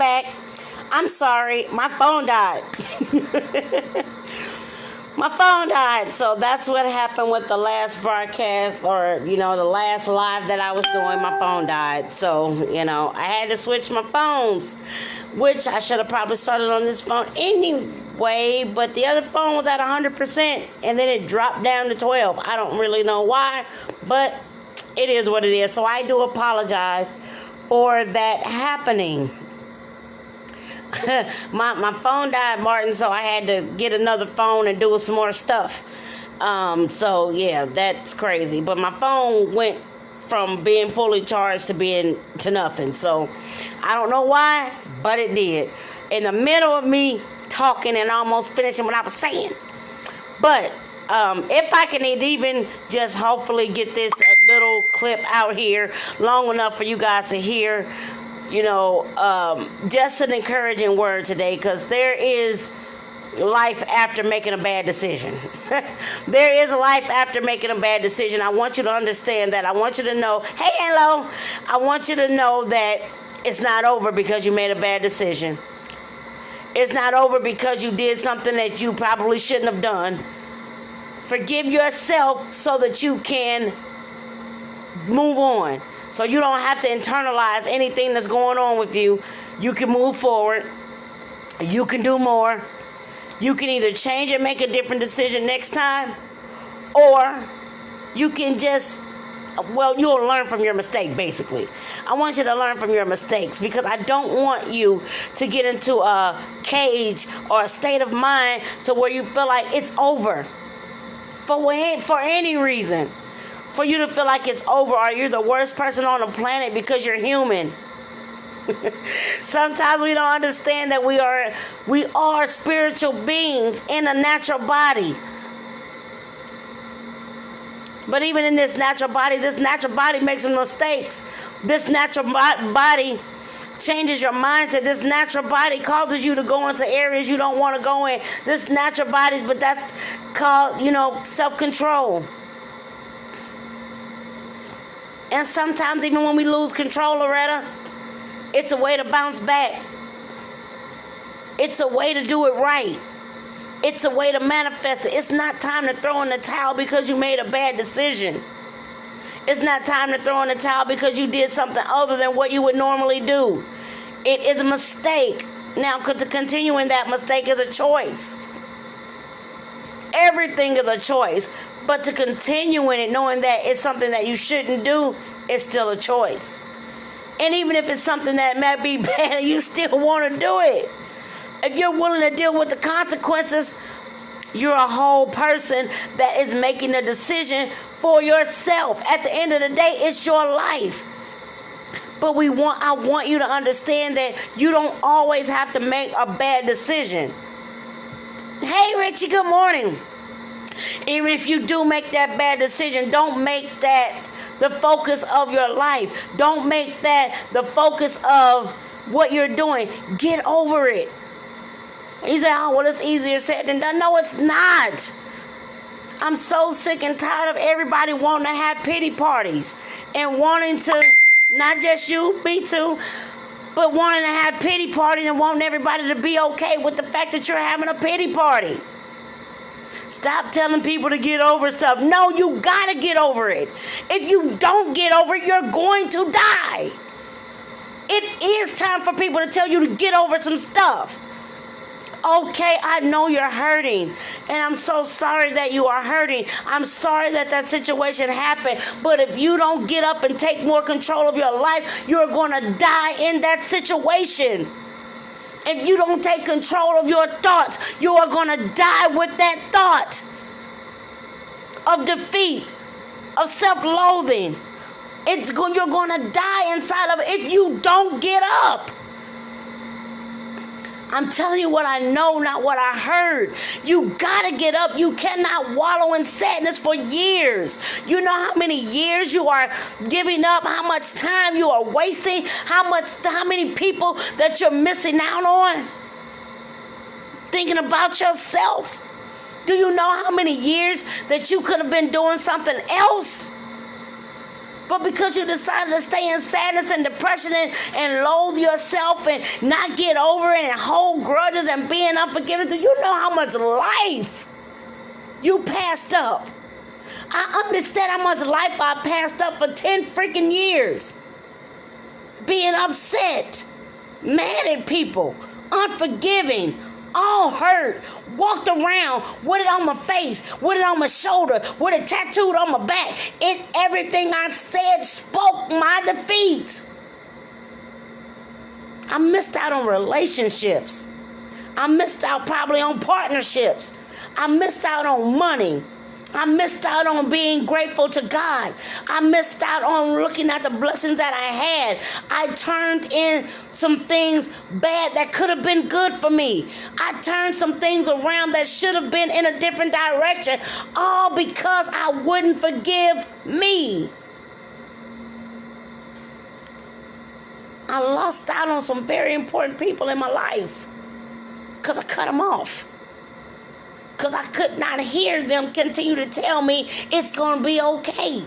back. I'm sorry, my phone died. My phone died, so that's what happened with the last broadcast, or the last live that I was doing. My phone died, so I had to switch my phones, which I should have probably started on this phone anyway, but the other phone was at 100%, and then it dropped down to 12. I don't really know why, but it is what it is. So I do apologize for that happening. my phone died, Martin, so I had to get another phone and do some more stuff. So yeah, that's crazy. But my phone went from being fully charged to nothing. So I don't know why, but it did. In the middle of me talking and almost finishing what I was saying. But if I can even just hopefully get this little clip out here long enough for you guys to hear, just an encouraging word today, because there is life after making a bad decision. There is a life after making a bad decision. I want you to understand that. I want you to know, hey, hello, I want you to know that it's not over because you made a bad decision. It's not over because you did something that you probably shouldn't have done. Forgive yourself so that you can move on. So you don't have to internalize anything that's going on with you. You can move forward. You can do more. You can either change and make a different decision next time, or you can you'll learn from your mistake, basically. I want you to learn from your mistakes, because I don't want you to get into a cage or a state of mind to where you feel like it's over for any reason. For you to feel like it's over, or you're the worst person on the planet because you're human. Sometimes we don't understand that we are spiritual beings in a natural body. But even in this natural body makes some mistakes. This natural body changes your mindset. This natural body causes you to go into areas you don't want to go in. This natural body, but that's called, self-control. And sometimes even when we lose control, Loretta, it's a way to bounce back. It's a way to do it right. It's a way to manifest it. It's not time to throw in the towel because you made a bad decision. It's not time to throw in the towel because you did something other than what you would normally do. It is a mistake. Now, to continue in that mistake is a choice. Everything is a choice. But to continue in it knowing that it's something that you shouldn't do is still a choice. And even if it's something that might be bad, you still want to do it. If you're willing to deal with the consequences, you're a whole person that is making a decision for yourself. At the end of the day, it's your life. But I want you to understand that you don't always have to make a bad decision. Hey, Richie, good morning. Even if you do make that bad decision, don't make that the focus of your life. Don't make that the focus of what you're doing. Get over it. You say, oh, well, it's easier said than done. No, it's not. I'm so sick and tired of everybody wanting to have pity parties and wanting to, not just you, me too, but wanting to have pity parties and wanting everybody to be okay with the fact that you're having a pity party. Stop telling people to get over stuff. No, you gotta get over it. If you don't get over it, you're going to die. It is time for people to tell you to get over some stuff. Okay, I know you're hurting, and I'm so sorry that you are hurting. I'm sorry that situation happened, but if you don't get up and take more control of your life, you're going to die in that situation. If you don't take control of your thoughts, you are going to die with that thought of defeat, of self-loathing. You're going to die inside of it if you don't get up. I'm telling you what I know, not what I heard. You gotta get up. You cannot wallow in sadness for years. You know how many years you are giving up, how much time you are wasting, how many people that you're missing out on? Thinking about yourself. Do you know how many years that you could have been doing something else? But because you decided to stay in sadness and depression and loathe yourself and not get over it and hold grudges and being unforgiving, do you know how much life you passed up? I understand how much life I passed up for 10 freaking years. Being upset, mad at people, unforgiving, all hurt, walked around with it on my face, with it on my shoulder, with it tattooed on my back. It's everything I said spoke my defeat. I missed out on relationships. I missed out probably on partnerships. I missed out on money. I missed out on being grateful to God. I missed out on looking at the blessings that I had. I turned in some things bad that could have been good for me. I turned some things around that should have been in a different direction, all because I wouldn't forgive me. I lost out on some very important people in my life because I cut them off. Because I could not hear them continue to tell me it's going to be okay.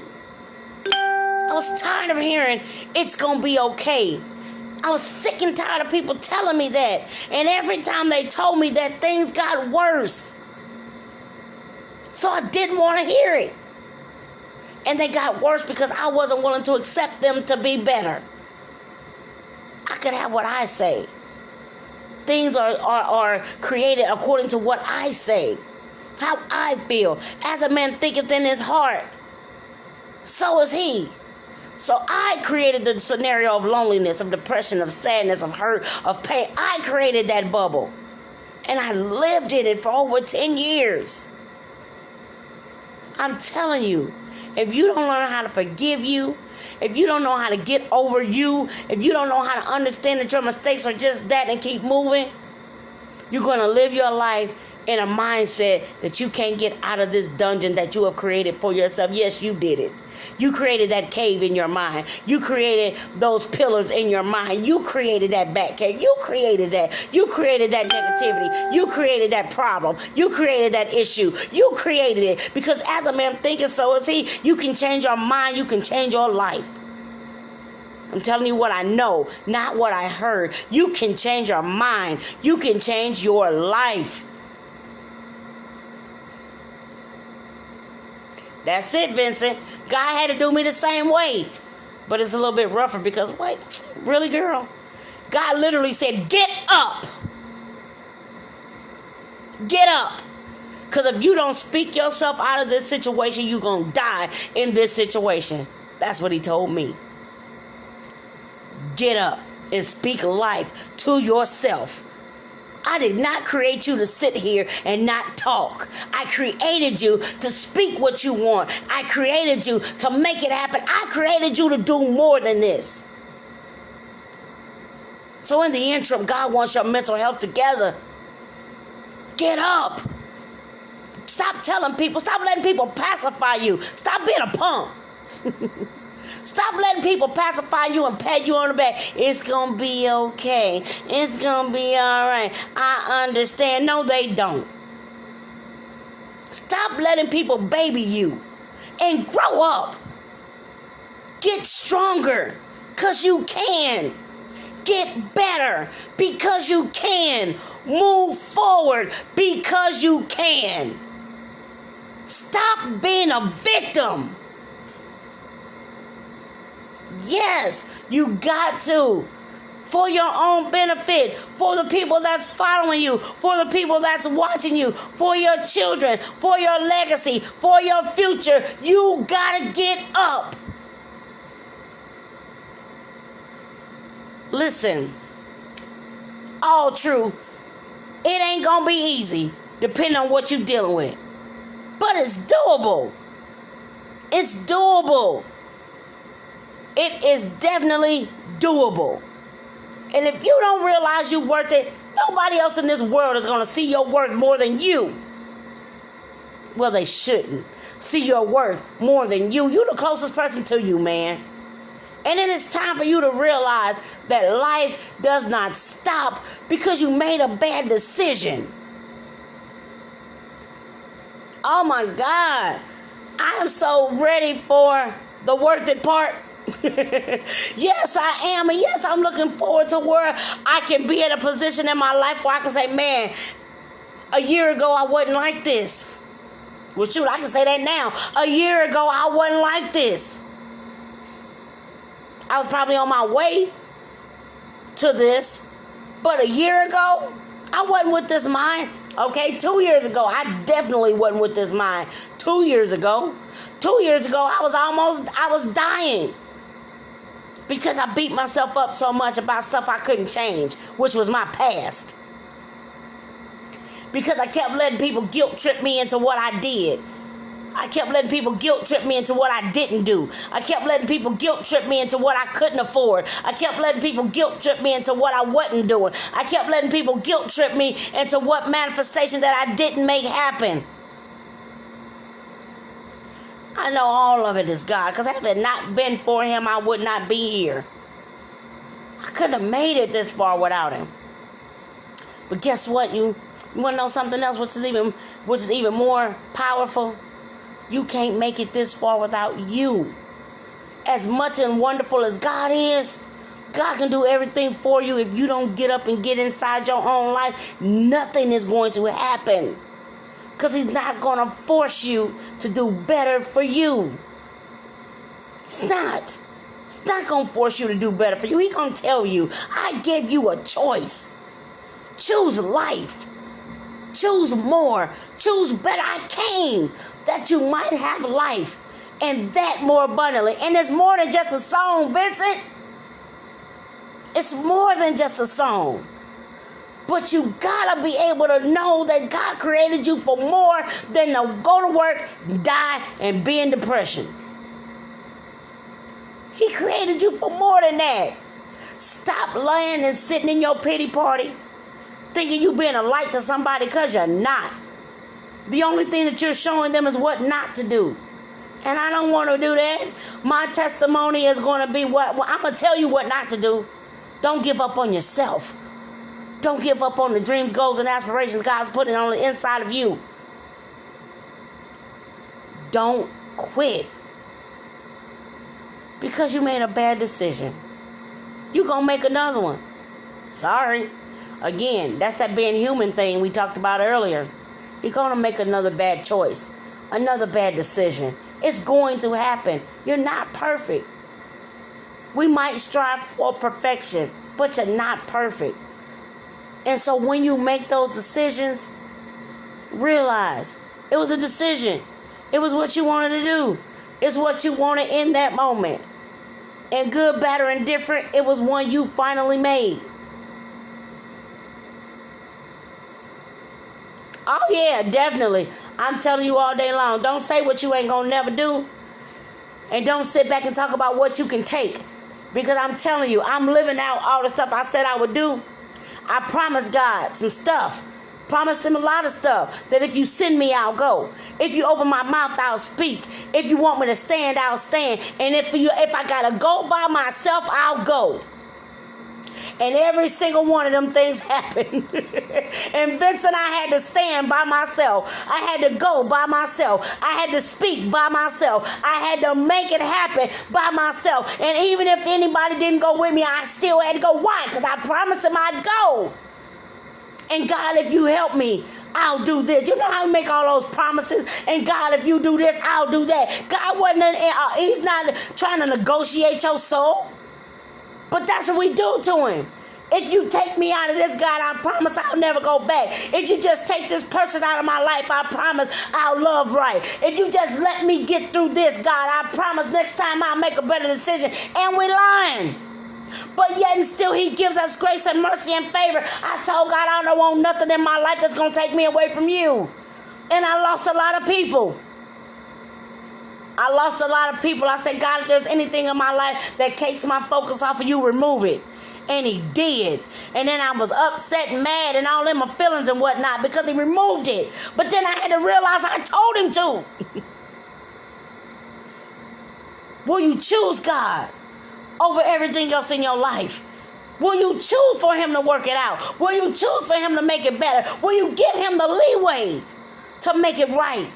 I was tired of hearing it's going to be okay. I was sick and tired of people telling me that. And every time they told me that, things got worse. So I didn't want to hear it. And they got worse because I wasn't willing to accept them to be better. I could have what I say. Things are created according to what I say, how I feel. As a man thinketh in his heart, so is he. So I created the scenario of loneliness, of depression, of sadness, of hurt, of pain. I created that bubble. And I lived in it for over 10 years. I'm telling you, if you don't learn how to forgive you, if you don't know how to get over you, if you don't know how to understand that your mistakes are just that and keep moving, you're going to live your life in a mindset that you can't get out of this dungeon that you have created for yourself. Yes, you did it. You created that cave in your mind. You created those pillars in your mind. You created that back cave. You created that. You created that negativity. You created that problem. You created that issue. You created it. Because as a man thinketh, so is he. You can change your mind. You can change your life. I'm telling you what I know, not what I heard. You can change your mind. You can change your life. That's it, Vincent. God had to do me the same way. But it's a little bit rougher because, wait, really, girl? God literally said, get up. Get up. Because if you don't speak yourself out of this situation, you're going to die in this situation. That's what he told me. Get up and speak life to yourself. I did not create you to sit here and not talk. I created you to speak what you want. I created you to make it happen. I created you to do more than this. So in the interim, God wants your mental health together. Get up. Stop telling people. Stop letting people pacify you. Stop being a punk. Stop letting people pacify you and pat you on the back. It's going to be okay. It's going to be all right. I understand. No, they don't. Stop letting people baby you and grow up. Get stronger because you can. Get better because you can. Move forward because you can. Stop being a victim. Yes, you got to. For your own benefit, for the people that's following you, for the people that's watching you, for your children, for your legacy, for your future, you gotta get up. Listen, all true, it ain't gonna be easy, depending on what you're dealing with. But it's doable. It's doable. It is definitely doable. And if you don't realize you're worth it, nobody else in this world is going to see your worth more than you. Well, they shouldn't see your worth more than you. You're the closest person to you, man. And then it's time for you to realize that life does not stop because you made a bad decision. Oh, my God. I am so ready for The worth it part. Yes, I am. And yes, I'm looking forward to where I can be in a position in my life where I can say, man, a year ago I wasn't like this. Well, shoot, I can say that now. A year ago I wasn't like this. I was probably on my way to this. But a year ago, I wasn't with this mind. Okay, 2 years ago, I definitely wasn't with this mind. 2 years ago. 2 years ago, I was dying. Because I beat myself up so much about stuff I couldn't change, which was my past. Because I kept letting people guilt trip me into what I did. I kept letting people guilt trip me into what I didn't do. I kept letting people guilt trip me into what I couldn't afford. I kept letting people guilt trip me into what I wasn't doing. I kept letting people guilt trip me into what manifestation that I didn't make happen. I know all of it is God, because had it not been for him, I would not be here. I couldn't have made it this far without him. But guess what? You want to know something else, which is even more powerful? You can't make it this far without you. As much and wonderful as God is, God can do everything for you. If you don't get up and get inside your own life, nothing is going to happen. Because he's not going to force you to do better for you. It's not. It's not going to force you to do better for you. He's going to tell you, I gave you a choice. Choose life. Choose more. Choose better. I came that you might have life, and that more abundantly. And it's more than just a song, Vincent. It's more than just a song. But you gotta be able to know that God created you for more than to go to work, die, and be in depression. He created you for more than that. Stop lying and sitting in your pity party, thinking you being a light to somebody, because you're not. The only thing that you're showing them is what not to do. And I don't want to do that. My testimony is going to be I'm going to tell you what not to do. Don't give up on yourself. Don't give up on the dreams, goals, and aspirations God's putting on the inside of you. Don't quit. Because you made a bad decision. You're going to make another one. Sorry. Again, that's that being human thing we talked about earlier. You're going to make another bad choice, another bad decision. It's going to happen. You're not perfect. We might strive for perfection, but you're not perfect. And so when you make those decisions, realize it was a decision. It was what you wanted to do. It's what you wanted in that moment. And good, bad, or indifferent, it was one you finally made. Oh, yeah, definitely. I'm telling you all day long, don't say what you ain't gonna never do. And don't sit back and talk about what you can take. Because I'm telling you, I'm living out all the stuff I said I would do. I promised God some stuff. Promised him a lot of stuff. That if you send me, I'll go. If you open my mouth, I'll speak. If you want me to stand, I'll stand. And if I gotta go by myself, I'll go. And every single one of them things happened. And Vincent, I had to stand by myself. I had to go by myself. I had to speak by myself. I had to make it happen by myself. And even if anybody didn't go with me, I still had to go. Why? Because I promised him I'd go. And God, if you help me, I'll do this. You know how we make all those promises? And God, if you do this, I'll do that. God he's not trying to negotiate your soul. But that's what we do to him. If you take me out of this, God, I promise I'll never go back. If you just take this person out of my life, I promise I'll love right. If you just let me get through this, God, I promise next time I'll make a better decision. And we're lying. But yet and still he gives us grace and mercy and favor. I told God I don't want nothing in my life that's going to take me away from you. And I lost a lot of people. I said, God, if there's anything in my life that takes my focus off of you, remove it. And he did. And then I was upset and mad and all in my feelings and whatnot because he removed it. But then I had to realize I told him to. Will you choose God over everything else in your life? Will you choose for him to work it out? Will you choose for him to make it better? Will you give him the leeway to make it right?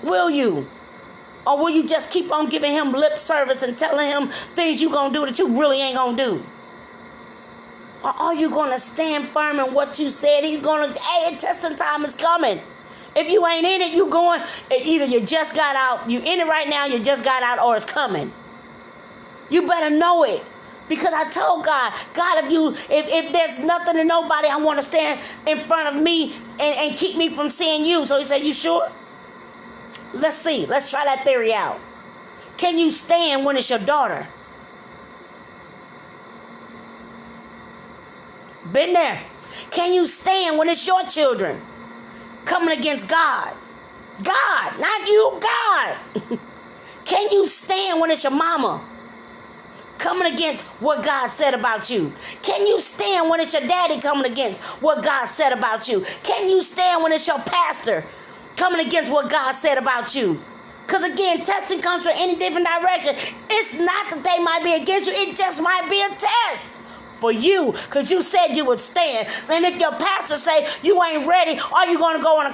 Will you? Or will you just keep on giving him lip service and telling him things you're going to do that you really ain't going to do? Or are you going to stand firm in what you said? He's going to, hey, testing time is coming. If you ain't in it, you going, either you just got out, you in it right now, you just got out, or it's coming. You better know it. Because I told God, if there's nothing and nobody, I want to stand in front of me and keep me from seeing you. So he said, you sure? Let's see. Let's try that theory out. Can you stand when it's your daughter? Been there. Can you stand when it's your children? Coming against God. God, not you, God. Can you stand when it's your mama? Coming against what God said about you? Can you stand when it's your daddy coming against what God said about you? Can you stand when it's your pastor coming against what God said about you? Because again, testing comes from any different direction. It's not that they might be against you. It just might be a test for you, because you said you would stand. And if your pastor say you ain't ready, are you going to go in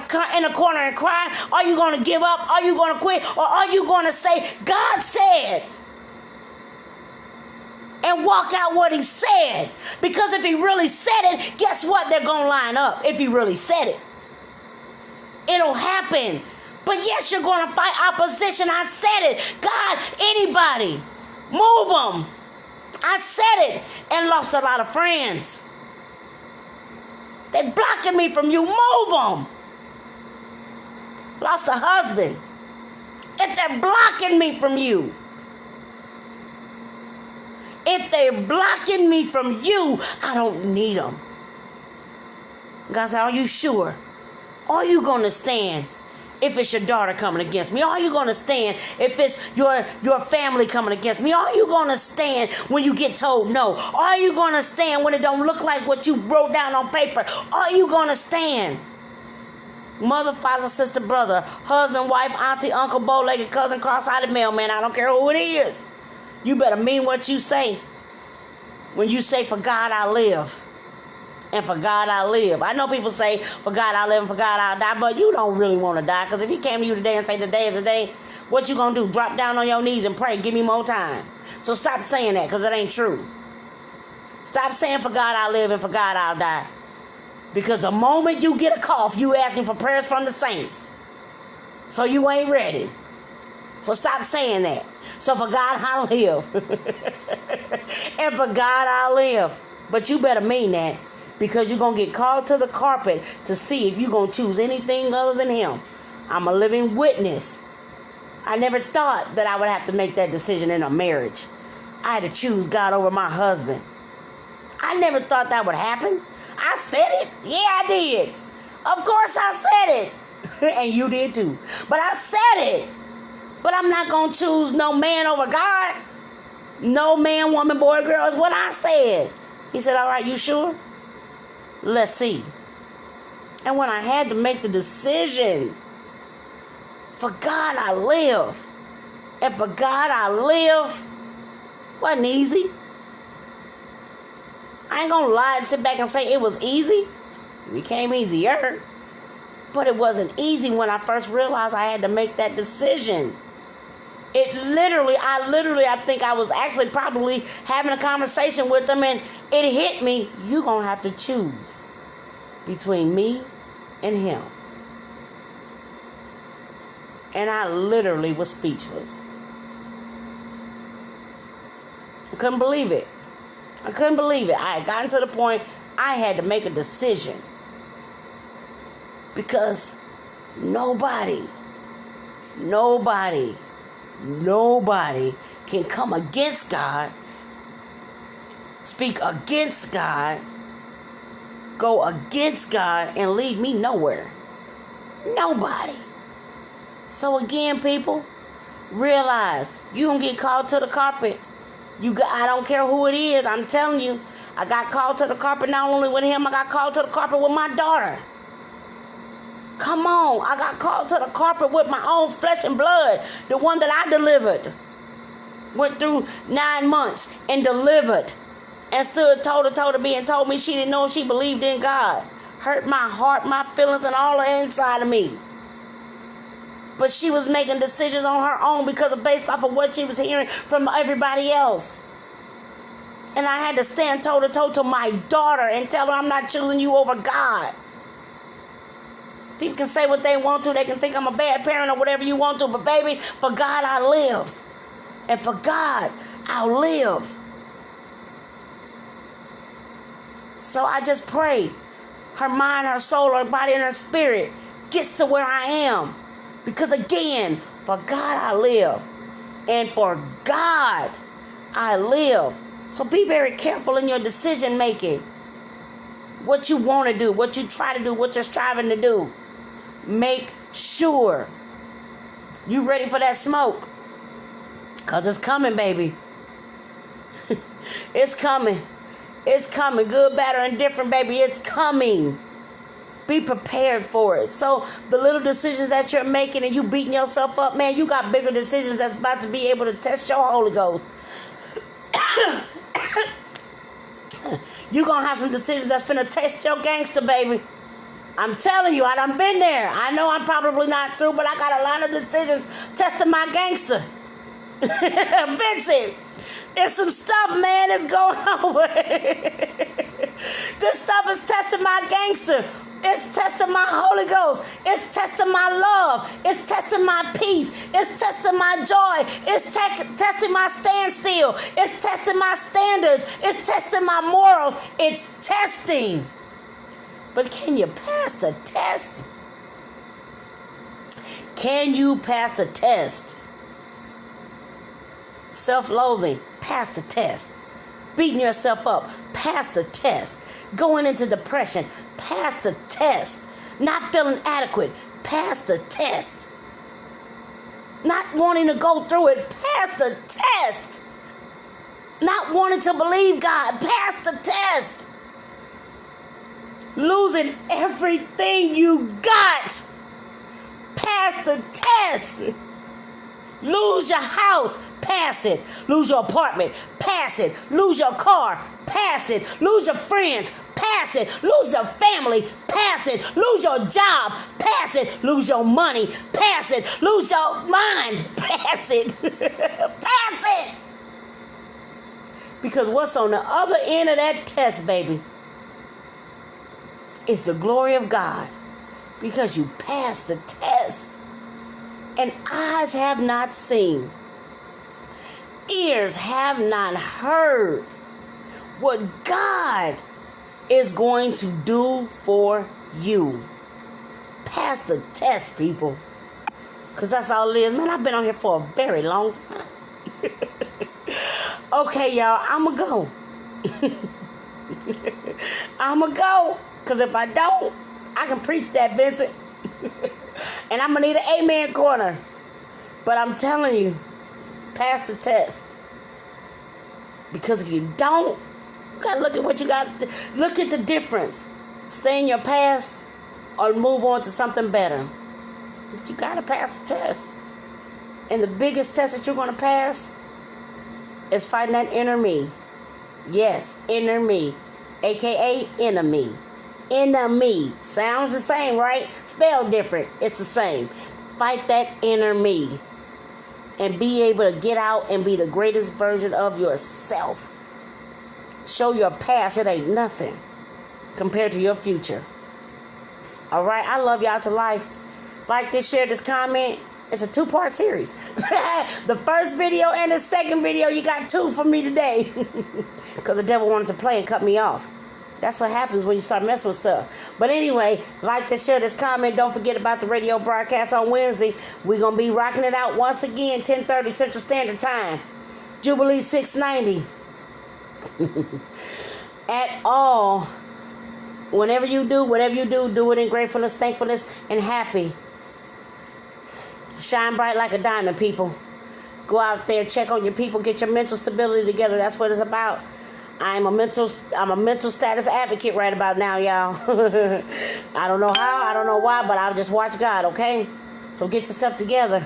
a corner and cry? Are you going to give up? Are you going to quit? Or are you going to say, God said, and walk out what he said? Because if he really said it, guess what? They're going to line up. If he really said it, it'll happen. But yes, you're going to fight opposition. I said it. God, anybody, move them. I said it and lost a lot of friends. They're blocking me from you. Move them. Lost a husband. If they're blocking me from you, if they're blocking me from you, I don't need them. God said, are you sure? Are you going to stand if it's your daughter coming against me? Are you going to stand if it's your family coming against me? Are you going to stand when you get told no? Are you going to stand when it don't look like what you wrote down on paper? Are you going to stand? Mother, father, sister, brother, husband, wife, auntie, uncle, bow-legged cousin, cross-eyed mailman, I don't care who it is. You better mean what you say. When you say, for God I live, and for God I live. I know people say, for God I live and for God I'll die, but you don't really want to die. Because if he came to you today and say, today is the day, what you going to do? Drop down on your knees and pray, give me more time. So stop saying that, because it ain't true. Stop saying, for God I live and for God I'll die. Because the moment you get a cough, you asking for prayers from the saints. So you ain't ready. So stop saying that. So for God I live. And for God I live. But you better mean that. Because you're going to get called to the carpet to see if you're going to choose anything other than him. I'm a living witness. I never thought that I would have to make that decision in a marriage. I had to choose God over my husband. I never thought that would happen. I said it. Yeah, I did. Of course I said it. And you did too. But I said it. But I'm not going to choose no man over God. No man, woman, boy, girl is what I said. He said, all right, you sure? Let's see. And when I had to make the decision, for God I live, and for God I live, wasn't easy. I ain't gonna lie and sit back and say it was easy. It became easier. But it wasn't easy when I first realized I had to make that decision. I think I was actually probably having a conversation with them, and it hit me. You're going to have to choose between me and him. And I literally was speechless. I couldn't believe it. I had gotten to the point I had to make a decision. Because nobody can come against God, speak against God, go against God, and lead me nowhere. Nobody. So again, people, realize you gonna get called to the carpet. I don't care who it is. I'm telling you, I got called to the carpet not only with him, I got called to the carpet with my daughter. Come on, I got called to the carpet with my own flesh and blood. The one that I delivered. Went through 9 months and delivered. And stood toe to toe to me and told me she didn't know if she believed in God. Hurt my heart, my feelings, and all the inside of me. But she was making decisions on her own because of based off of what she was hearing from everybody else. And I had to stand toe to toe to my daughter and tell her, I'm not choosing you over God. People can say what they want to. They can think I'm a bad parent or whatever you want to. But baby, for God I live. And for God I'll live. So I just pray her mind, her soul, her body, and her spirit gets to where I am. Because again, for God I live. And for God I live. So be very careful in your decision making. What you want to do, what you try to do, what you're striving to do. Make sure you ready for that smoke. Because it's coming, baby. It's coming. It's coming. Good, bad, or indifferent, baby. It's coming. Be prepared for it. So the little decisions that you're making and you beating yourself up, man, you got bigger decisions that's about to be able to test your Holy Ghost. You're going to have some decisions that's finna test your gangster, baby. I'm telling you, I done been there. I know I'm probably not through, but I got a lot of decisions testing my gangster. Vincent, there's some stuff, man, that's going on. This stuff is testing my gangster. It's testing my Holy Ghost. It's testing my love. It's testing my peace. It's testing my joy. It's testing my standstill. It's testing my standards. It's testing my morals. It's testing. But can you pass the test? Can you pass the test? Self-loathing, pass the test. Beating yourself up, pass the test. Going into depression, pass the test. Not feeling adequate, pass the test. Not wanting to go through it, pass the test. Not wanting to believe God, pass the test. Losing everything you got, pass the test. Lose your house, pass it. Lose your apartment, pass it. Lose your car, pass it. Lose your friends, pass it. Lose your family, pass it. Lose your job, pass it. Lose your money, pass it. Lose your mind, pass it. Pass it. Because what's on the other end of that test, baby, is the glory of God. Because you passed the test. And eyes have not seen, ears have not heard what God is going to do for you. Pass the test, people. Because that's all it is. Man, I've been on here for a very long time. Okay, y'all, I'm going to go. I'm going to go. Because if I don't, I can preach that, Vincent. And I'm going to need an amen corner. But I'm telling you, pass the test. Because if you don't, you got to look at what you got. Look at the difference. Stay in your past or move on to something better. But you got to pass the test. And the biggest test that you're going to pass is fighting that inner me. Yes, inner me. AKA enemy. Enemy. Sounds the same, right? Spelled different. It's the same. Fight that inner me. And be able to get out and be the greatest version of yourself. Show your past. It ain't nothing compared to your future. Alright? I love y'all to life. Like this, share this, comment. It's a 2-part series. The first video and the second video, you got 2 from me today. Because the devil wanted to play and cut me off. That's what happens when you start messing with stuff. But anyway, like this, share this, comment. Don't forget about the radio broadcast on Wednesday. We're going to be rocking it out once again, 10:30 Central Standard Time. Jubilee 690. At all. Whenever you do, whatever you do, do it in gratefulness, thankfulness, and happy. Shine bright like a diamond, people. Go out there, check on your people, get your mental stability together. That's what it's about. I'm a mental status advocate right about now, y'all. I don't know how, I don't know why, but I'll just watch God, okay? So get yourself together.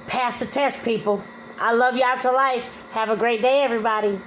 Pass the test, people. I love y'all to life. Have a great day, everybody.